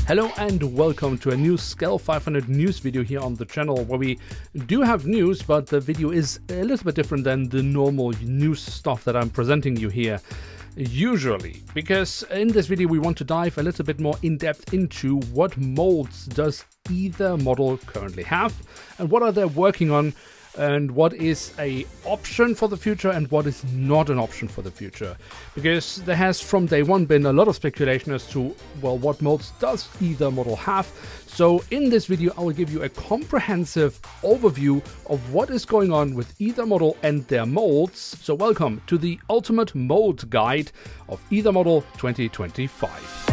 Hello and welcome to a new Scale 500 news video here on the channel, where we do have news, but the video is a little bit different than the normal news stuff that I'm presenting you here usually, because in this video we want to dive a little bit more in depth into what molds does Aether Model currently have and what are they working on, and what is a option for the future and what is not an option for the future. Because there has from day one been a lot of speculation as to, well, what molds does Aether Model have. So in this video I will give you a comprehensive overview of what is going on with Aether Model and their molds. So welcome to the ultimate mold guide of Aether Model 2025.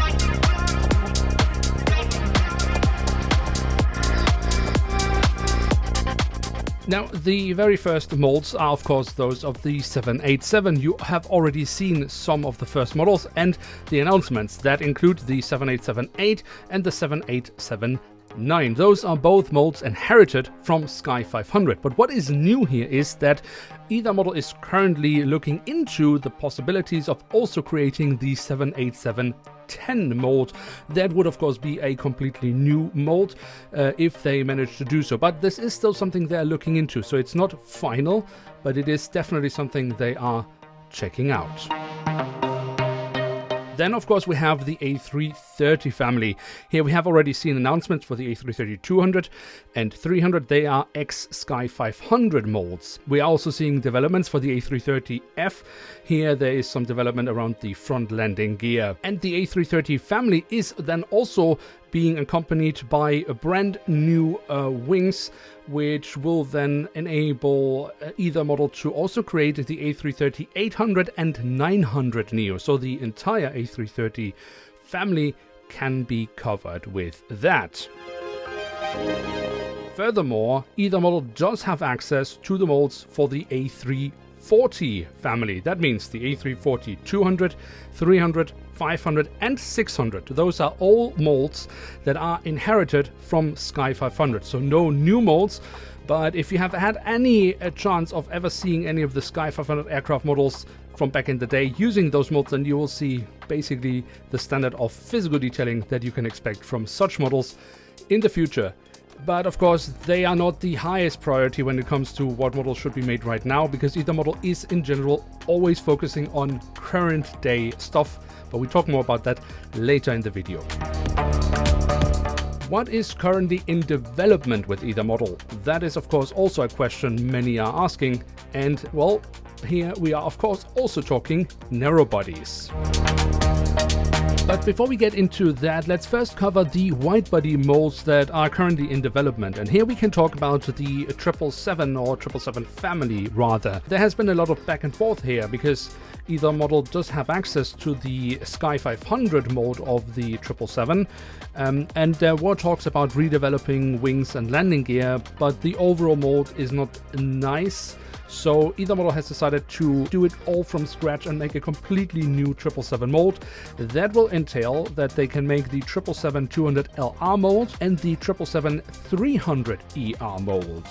Now, the very first molds are of course those of the 787. You have already seen some of the first models and the announcements that include the 787-8 and the 787-9. Those are both molds inherited from Sky 500. But what is new here is that Aether Model is currently looking into the possibilities of also creating the 787-10 mold. That would of course be a completely new mold if they manage to do so, but this is still something they're looking into, so it's not final, but it is definitely something they are checking out. Then, of course, we have the A330 family. Here we have already seen announcements for the A330-200 and 300. They are ex-Sky 500 molds. We are also seeing developments for the A330F. Here there is some development around the front landing gear. And the A330 family is then also being accompanied by a brand new wings, which will then enable Aether Model to also create the A330-800 and 900 Neo. So the entire A330 family can be covered with that. Furthermore, Aether Model does have access to the molds for the A340 family. That means the A340-200, 300, 500 and 600. Those are all molds that are inherited from Sky 500. So no new molds, but if you have had any chance of ever seeing any of the Sky 500 aircraft models from back in the day using those molds, then you will see basically the standard of physical detailing that you can expect from such models in the future. But of course, they are not the highest priority when it comes to what models should be made right now, because Aether Model is in general always focusing on current day stuff, but we talk more about that later in the video. What is currently in development with Aether Model? That is of course also a question many are asking, and well, here we are of course also talking narrowbodies. But before we get into that, let's first cover the widebody molds that are currently in development. And here we can talk about the 777 or 777 family rather. There has been a lot of back and forth here because Aether Model does have access to the Sky 500 mold of the 777. And there were talks about redeveloping wings and landing gear, but the overall mold is not nice. So Aether Model has decided to do it all from scratch and make a completely new 777 mold. That will entail that they can make the 777-200LR mold and the 777-300ER mold.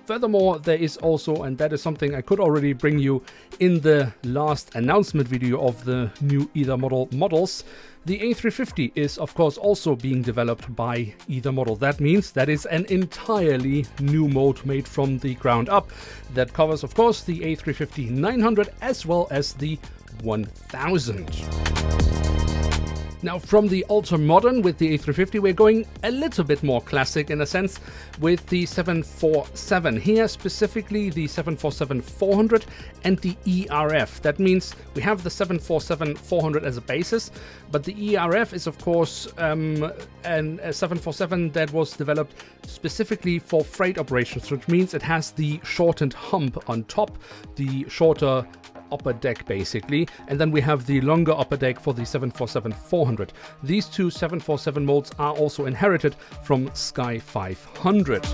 Furthermore, there is also, and that is something I could already bring you in the last announcement video of the new Aether Model models, the A350 is of course also being developed by Aether Model. That means that is an entirely new mold made from the ground up. That covers of course the A350-900 as well as the 1000. Now, from the ultra-modern with the A350, we're going a little bit more classic in a sense with the 747. Here, specifically the 747-400 and the ERF. That means we have the 747-400 as a basis, but the ERF is, of course, a 747 that was developed specifically for freight operations, which means it has the shortened hump on top, the shorter upper deck basically, and then we have the longer upper deck for the 747-400. These two 747 molds are also inherited from Sky 500.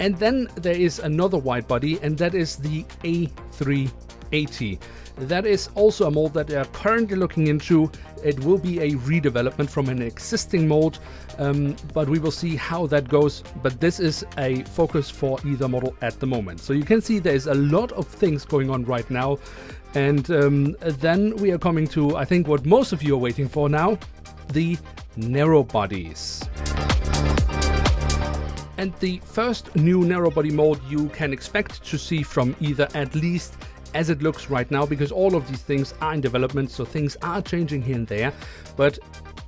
And then there is another widebody, and that is the A3 80. That is also a mold that they are currently looking into. It will be a redevelopment from an existing mold, but we will see how that goes. But this is a focus for Aether Model at the moment. So you can see there's a lot of things going on right now. And then we are coming to, I think, what most of you are waiting for now, the narrowbodies. And the first new narrowbody mold you can expect to see from Aether, at least as it looks right now, because all of these things are in development, so things are changing here and there. But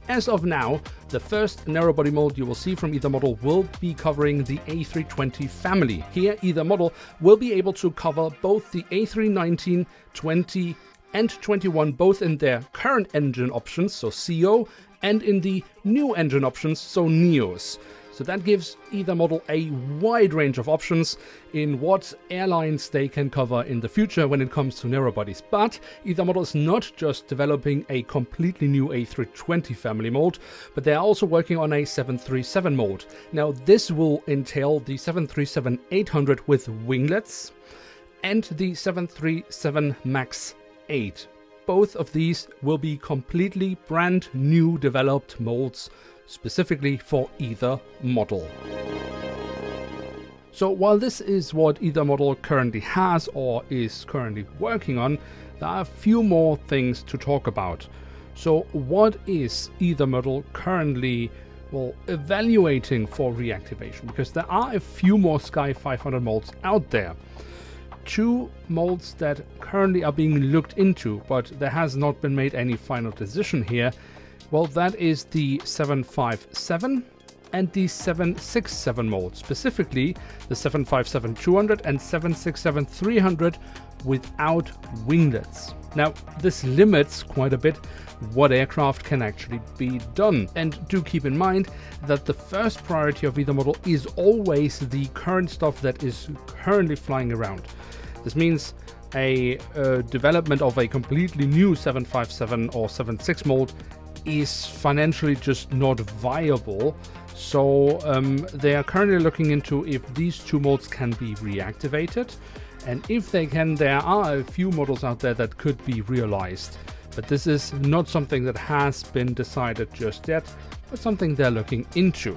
as of now, the first narrowbody mold you will see from Aether Model will be covering the A320 family. Here, Aether Model will be able to cover both the A319, 20 and 21, both in their current engine options, so CO, and in the new engine options, so NEOs. So that gives Aether Model a wide range of options in what airlines they can cover in the future when it comes to narrowbodies. But Aether Model is not just developing a completely new A320 family mold, but they are also working on a 737 mold. Now this will entail the 737-800 with winglets and the 737 MAX 8. Both of these will be completely brand new developed molds specifically for Aether Model. So while this is what Aether Model currently has or is currently working on, there are a few more things to talk about. So what is Aether Model currently evaluating for reactivation? Because there are a few more Sky 500 molds out there. Two molds that currently are being looked into, but there has not been made any final decision here. Well, that is the 757 and the 767 mold, specifically the 757-200 and 767-300 without winglets. Now, this limits quite a bit what aircraft can actually be done. And do keep in mind that the first priority of Aether Model is always the current stuff that is currently flying around. This means a development of a completely new 757 or 76 mold is financially just not viable. So they are currently looking into if these two molds can be reactivated, and if they can, there are a few models out there that could be realized, but this is not something that has been decided just yet, but something they're looking into.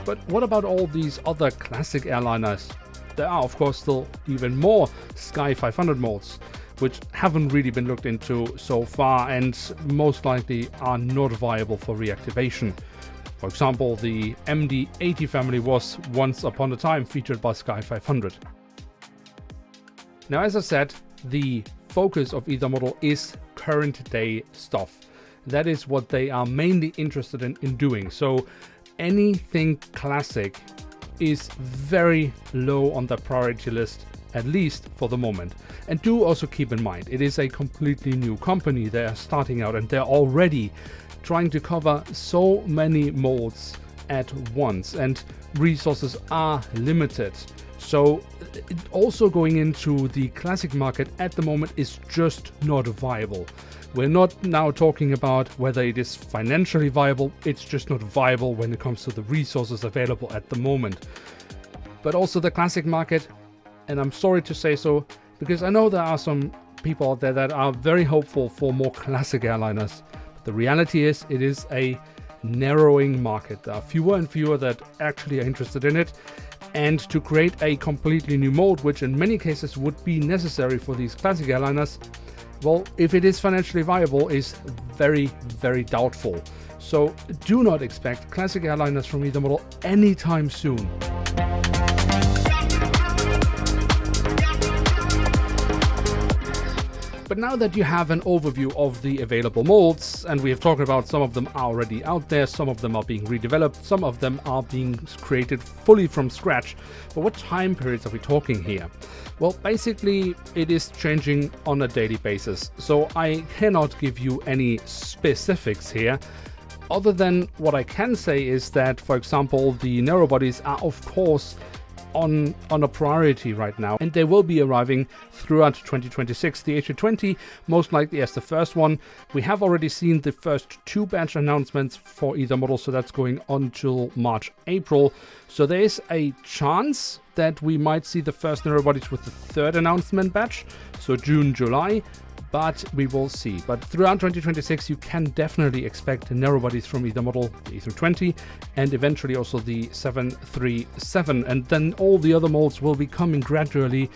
But what about all these other classic airliners? There are of course still even more Sky 500 molds which haven't really been looked into so far and most likely are not viable for reactivation. For example, the MD-80 family was once upon a time featured by Sky 500. Now, as I said, the focus of Aether Model is current day stuff. That is what they are mainly interested in doing. So anything classic is very low on the priority list, at least for the moment. And do also keep in mind, it is a completely new company. They are starting out and they're already trying to cover so many molds at once, and resources are limited. So also going into the classic market at the moment is just not viable. We're not now talking about whether it is financially viable, it's just not viable when it comes to the resources available at the moment. But also the classic market, and I'm sorry to say so, because I know there are some people out there that are very hopeful for more classic airliners. But the reality is, it is a narrowing market. There are fewer and fewer that actually are interested in it. And to create a completely new mold, which in many cases would be necessary for these classic airliners, well, if it is financially viable, is very, very doubtful. So do not expect classic airliners from Aether Model anytime soon. But now that you have an overview of the available molds, and we have talked about some of them are already out there, some of them are being redeveloped, some of them are being created fully from scratch. But what time periods are we talking here? Well, basically it is changing on a daily basis, so I cannot give you any specifics here. Other than what I can say is that, for example, the narrowbodies are of course on a priority right now, and they will be arriving throughout 2026. The A320 most likely as the first one. We have already seen the first 2 batch announcements for Aether Model, so that's going on till March, April. So there is a chance that we might see the first narrowbodies with the 3rd announcement batch, so June, July. But we will see. But throughout 2026, you can definitely expect narrowbodies from Aether Model, the A320, and eventually also the 737. And then all the other molds will be coming gradually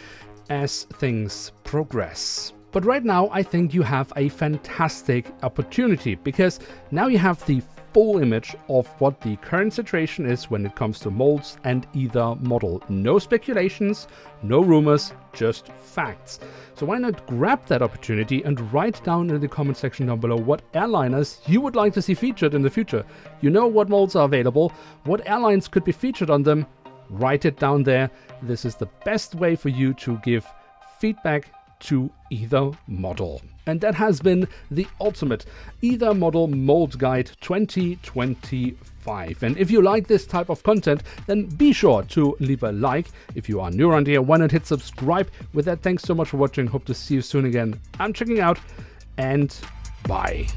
as things progress. But right now, I think you have a fantastic opportunity, because now you have the full image of what the current situation is when it comes to molds and Aether Model. No speculations, no rumors, just facts. So why not grab that opportunity and write down in the comment section down below what airliners you would like to see featured in the future. You know what molds are available, what airlines could be featured on them. Write it down there. This is the best way for you to give feedback to Aether Model. And that has been the ultimate Aether Model Mold Guide 2025. And if you like this type of content, then be sure to leave a like. If you are new around here, why not hit subscribe? With that, thanks so much for watching. Hope to see you soon again. I'm checking out, and bye.